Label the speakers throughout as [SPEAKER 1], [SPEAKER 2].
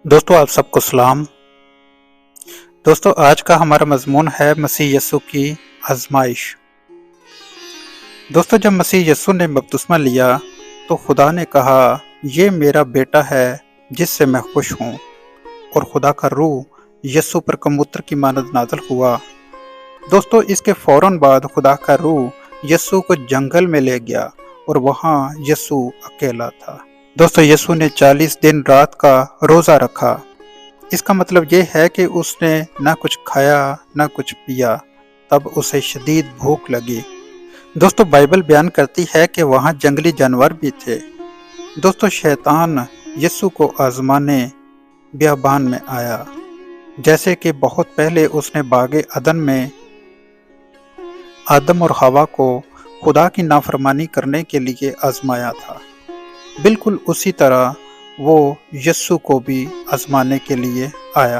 [SPEAKER 1] दोस्तों आप सबको सलाम। दोस्तों आज का हमारा मजमून है मसीह यस्सु की आजमाइश। दोस्तों जब मसीह यस्सु ने बपतिस्मा लिया तो खुदा ने कहा ये मेरा बेटा है जिससे मैं खुश हूँ, और खुदा का रूह यस्सु पर कबूतर की मानद नाज़िल हुआ। दोस्तों इसके फौरन बाद खुदा का रूह यस्सु को जंगल में ले गया और वहाँ यस्सु अकेला था। दोस्तों यस्सु ने 40 दिन रात का रोज़ा रखा। इसका मतलब ये है कि उसने ना कुछ खाया ना कुछ पिया, तब उसे शदीद भूख लगी। दोस्तों बाइबल बयान करती है कि वहाँ जंगली जानवर भी थे। दोस्तों शैतान यस्सु को आजमाने बियाबान में आया, जैसे कि बहुत पहले उसने बागे अदन में आदम और हवा को खुदा की नाफरमानी करने के लिए आजमाया था। बिल्कुल उसी तरह वो यस्सु को भी आजमाने के लिए आया।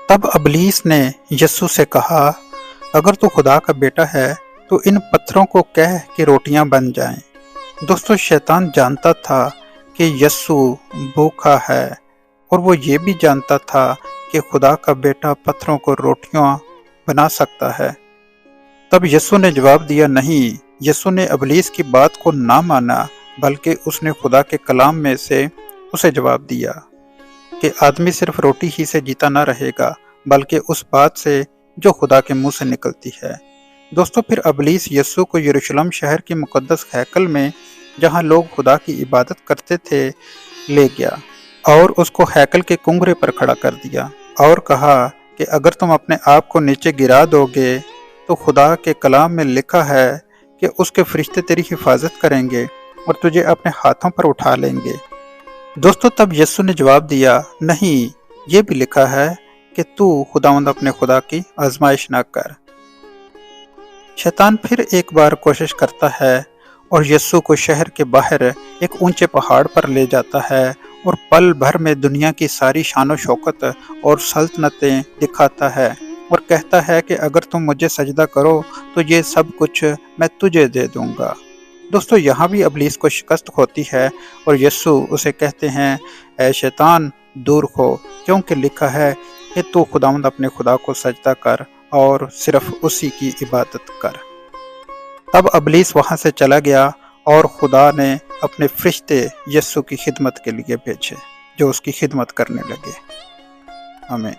[SPEAKER 1] तब अबलीस ने यस्सु से कहा, अगर तू खुदा का बेटा है तो इन पत्थरों को कह कि रोटियां बन जाएं। दोस्तों शैतान जानता था कि यस्सु भूखा है, और वो ये भी जानता था कि खुदा का बेटा पत्थरों को रोटियां बना सकता है। तब यस्सु ने जवाब दिया नहीं। यस्सु ने अबलीस की बात को ना माना, बल्कि उसने खुदा के कलाम में से उसे जवाब दिया कि आदमी सिर्फ रोटी ही से जीता ना रहेगा, बल्कि उस बात से जो खुदा के मुंह से निकलती है। दोस्तों फिर अबलीस यस्सु को यरूशलेम शहर की मुकद्दस हैकल में, जहां लोग खुदा की इबादत करते थे, ले गया और उसको हैकल के कुंगरे पर खड़ा कर दिया और कहा कि अगर तुम अपने आप को नीचे गिरा दोगे तो खुदा के कलाम में लिखा है कि उसके फरिश्ते तेरी हिफाजत करेंगे और तुझे अपने हाथों पर उठा लेंगे। दोस्तों तब यस्सु ने जवाब दिया, नहीं, ये भी लिखा है कि तू खुदावंद अपने खुदा की आजमाइश ना कर। शैतान फिर एक बार कोशिश करता है और यस्सु को शहर के बाहर एक ऊंचे पहाड़ पर ले जाता है और पल भर में दुनिया की सारी शान व शौकत और सल्तनतें दिखाता है और कहता है कि अगर तुम मुझे सजदा करो तो ये सब कुछ मैं तुझे दे दूंगा। दोस्तों यहाँ भी अबलीस को शिकस्त होती है और यस्सु उसे कहते हैं, ऐ शैतान दूर हो, क्योंकि लिखा है कि तू खुदावंद अपने खुदा को सजदा कर और सिर्फ उसी की इबादत कर। तब अबलीस वहाँ से चला गया और खुदा ने अपने फरिश्ते यस्सु की खिदमत के लिए भेजे, जो उसकी खिदमत करने लगे। आमीन।